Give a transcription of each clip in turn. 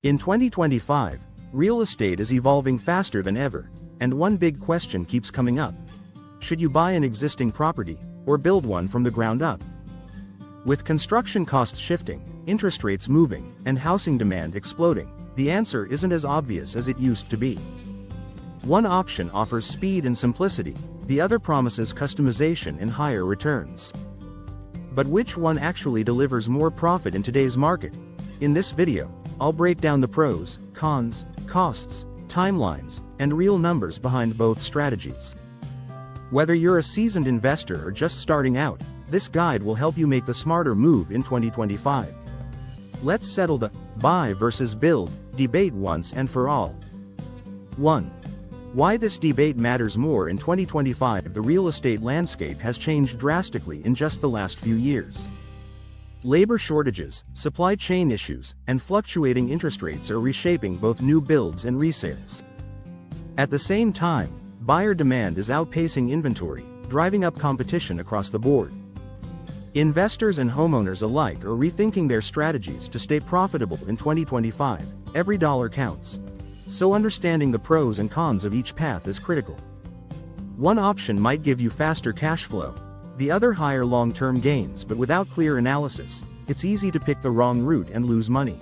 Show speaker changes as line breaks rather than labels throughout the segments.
In 2025, real estate is evolving faster than ever, and one big question keeps coming up. Should you buy an existing property, or build one from the ground up? With construction costs shifting, interest rates moving, and housing demand exploding, the answer isn't as obvious as it used to be. One option offers speed and simplicity, the other promises customization and higher returns. But which one actually delivers more profit in today's market? In this video, I'll break down the pros, cons, costs, timelines, and real numbers behind both strategies. Whether you're a seasoned investor or just starting out, this guide will help you make the smarter move in 2025. Let's settle the buy versus build debate once and for all. 1. Why this debate matters more in 2025. The real estate landscape has changed drastically in just the last few years. Labor shortages, supply chain issues, and fluctuating interest rates are reshaping both new builds and resales. At the same time, buyer demand is outpacing inventory, driving up competition across the board. Investors and homeowners alike are rethinking their strategies to stay profitable in 2025. Every dollar counts. So understanding the pros and cons of each path is critical. One option might give you faster cash flow, the other higher long-term gains, but without clear analysis, it's easy to pick the wrong route and lose money.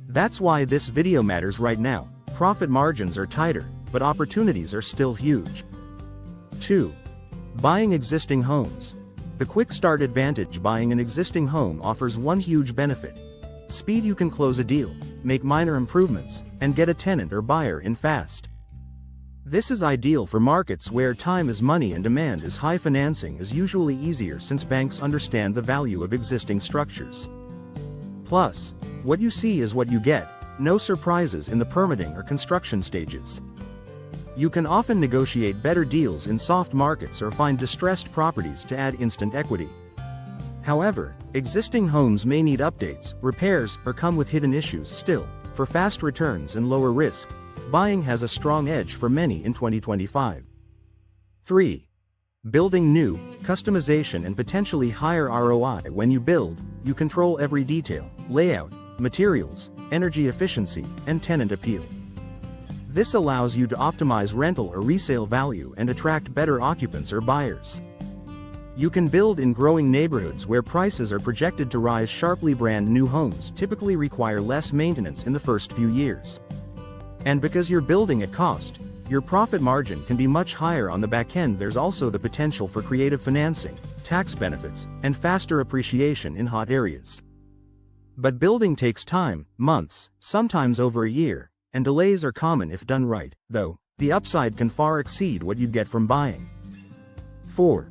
That's why this video matters right now. Profit margins are tighter, but opportunities are still huge. 2. Buying existing homes. The quick start advantage. Buying an existing home offers one huge benefit. Speed. You can close a deal, make minor improvements, and get a tenant or buyer in fast. This is ideal for markets where time is money and demand is high. Financing is usually easier since banks understand the value of existing structures. Plus, what you see is what you get, no surprises in the permitting or construction stages. You can often negotiate better deals in soft markets or find distressed properties to add instant equity. However, existing homes may need updates, repairs, or come with hidden issues. Still, for fast returns and lower risk, buying has a strong edge for many in 2025. 3. Building new, customization and potentially higher ROI. When you build, you control every detail, layout, materials, energy efficiency, and tenant appeal. This allows you to optimize rental or resale value and attract better occupants or buyers. You can build in growing neighborhoods where prices are projected to rise sharply. Brand new homes typically require less maintenance in the first few years. And because you're building at cost, your profit margin can be much higher on the back end. There's also the potential for creative financing, tax benefits, and faster appreciation in hot areas. But building takes time, months, sometimes over a year, and delays are common if done right, though the upside can far exceed what you'd get from buying. 4.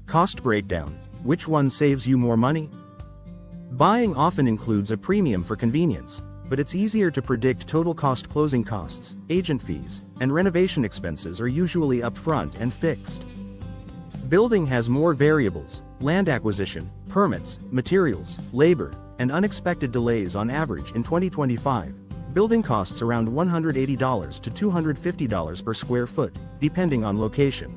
Cost breakdown. Which one saves you more money? Buying often includes a premium for convenience, but it's easier to predict total cost. Closing costs, agent fees, and renovation expenses are usually upfront and fixed. Building has more variables: land acquisition, permits, materials, labor, and unexpected delays. On average in 2025, building costs around $180 to $250 per square foot, depending on location.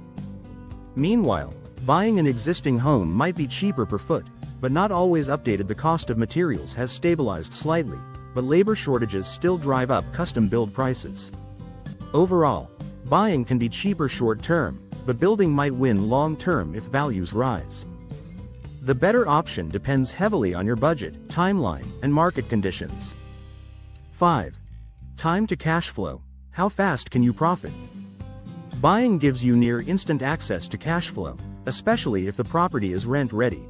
Meanwhile, buying an existing home might be cheaper per foot, but not always updated. The cost of materials has stabilized slightly, but labor shortages still drive up custom-build prices. Overall, buying can be cheaper short-term, but building might win long-term if values rise. The better option depends heavily on your budget, timeline, and market conditions. 5. Time to cash flow. How fast can you profit? Buying gives you near instant access to cash flow, especially if the property is rent-ready.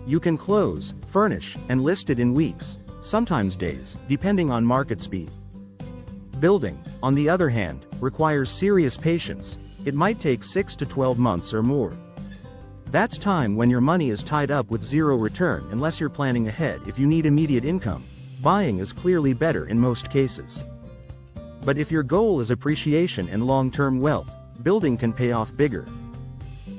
You can close, furnish, and list it in weeks, sometimes days, depending on market speed. Building, on the other hand, requires serious patience. It might take 6 to 12 months or more. That's time when your money is tied up with zero return unless you're planning ahead. If you need immediate income, buying is clearly better in most cases. But if your goal is appreciation and long-term wealth, building can pay off bigger.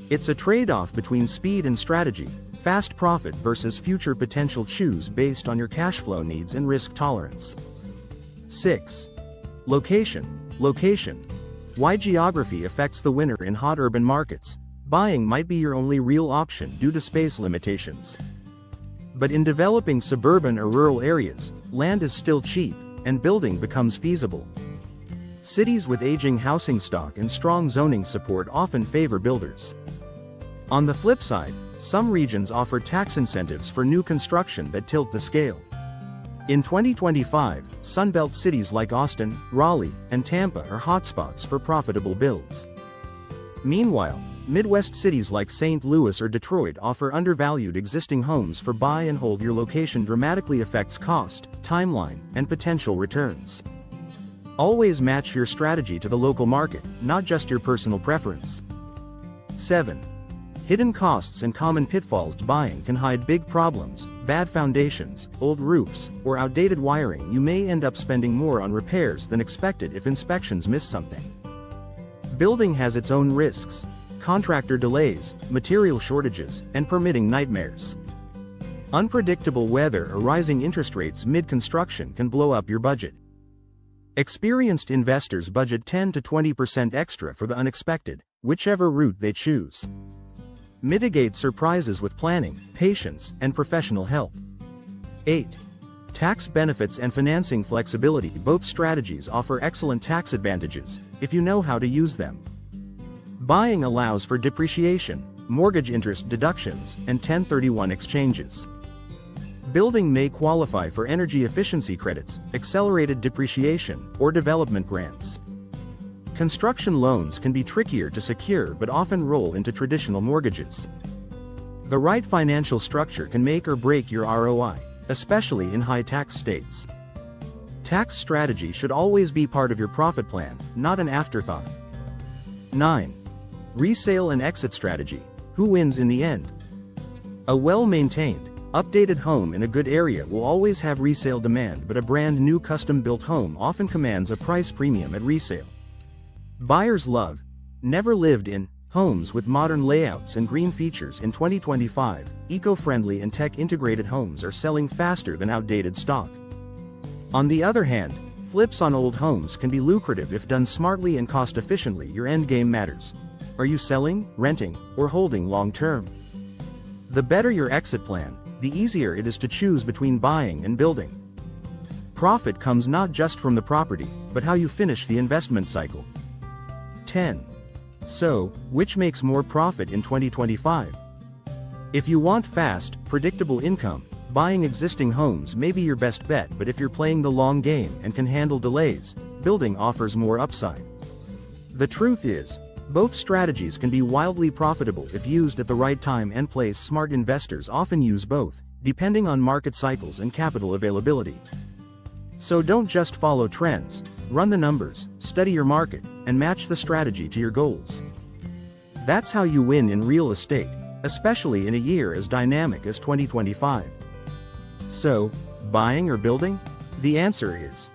It's a trade-off between speed and strategy, fast profit versus future potential. Choose based on your cash flow needs and risk tolerance. 6. Location. Why geography affects the winner in hot urban markets. Buying might be your only real option due to space limitations. But in developing suburban or rural areas, land is still cheap, and building becomes feasible. Cities with aging housing stock and strong zoning support often favor builders. On the flip side, some regions offer tax incentives for new construction that tilt the scale. In 2025, Sunbelt cities like Austin, Raleigh, and Tampa are hotspots for profitable builds. Meanwhile, Midwest cities like St. Louis or Detroit offer undervalued existing homes for buy and hold. Your location dramatically affects cost, timeline, and potential returns. Always match your strategy to the local market, not just your personal preference. 7. Hidden costs and common pitfalls. Buying can hide big problems, bad foundations, old roofs, or outdated wiring. You may end up spending more on repairs than expected if inspections miss something. Building has its own risks: contractor delays, material shortages, and permitting nightmares. Unpredictable weather or rising interest rates mid-construction can blow up your budget. Experienced investors budget 10 to 20% extra for the unexpected, whichever route they choose. Mitigate surprises with planning, patience, and professional help. 8. Tax benefits and financing flexibility. Both strategies offer excellent tax advantages, if you know how to use them. Buying allows for depreciation, mortgage interest deductions, and 1031 exchanges. Building may qualify for energy efficiency credits, accelerated depreciation, or development grants. Construction loans can be trickier to secure but often roll into traditional mortgages. The right financial structure can make or break your ROI, especially in high-tax states. Tax strategy should always be part of your profit plan, not an afterthought. 9. Resale and exit strategy. Who wins in the end? A well-maintained, updated home in a good area will always have resale demand, but a brand new custom-built home often commands a price premium at resale. Buyers love, never lived in, homes with modern layouts and green features. In 2025, eco-friendly and tech-integrated homes are selling faster than outdated stock. On the other hand, flips on old homes can be lucrative if done smartly and cost-efficiently. Your end game matters. Are you selling, renting, or holding long-term? The better your exit plan, the easier it is to choose between buying and building. Profit comes not just from the property, but how you finish the investment cycle. 10. So, which makes more profit in 2025? If you want fast, predictable income, buying existing homes may be your best bet, but if you're playing the long game and can handle delays, building offers more upside. The truth is, both strategies can be wildly profitable if used at the right time and place. Smart investors often use both, depending on market cycles and capital availability. So don't just follow trends, run the numbers, study your market, and match the strategy to your goals. That's how you win in real estate, especially in a year as dynamic as 2025. So, buying or building? The answer is,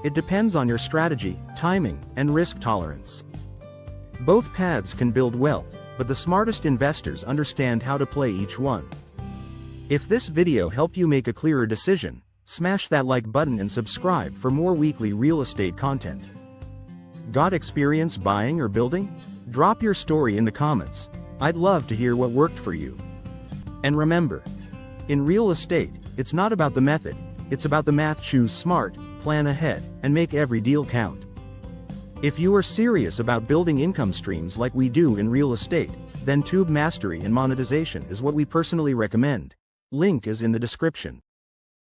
it depends on your strategy, timing, and risk tolerance. Both paths can build wealth, but the smartest investors understand how to play each one. If this video helped you make a clearer decision, smash that like button and subscribe for more weekly real estate content. Got experience buying or building? Drop your story in the comments. I'd love to hear what worked for you. And remember, in real estate, it's not about the method, it's about the math. Choose smart, plan ahead, and make every deal count. If you are serious about building income streams like we do in real estate, then Tube Mastery and Monetization is what we personally recommend. Link is in the description.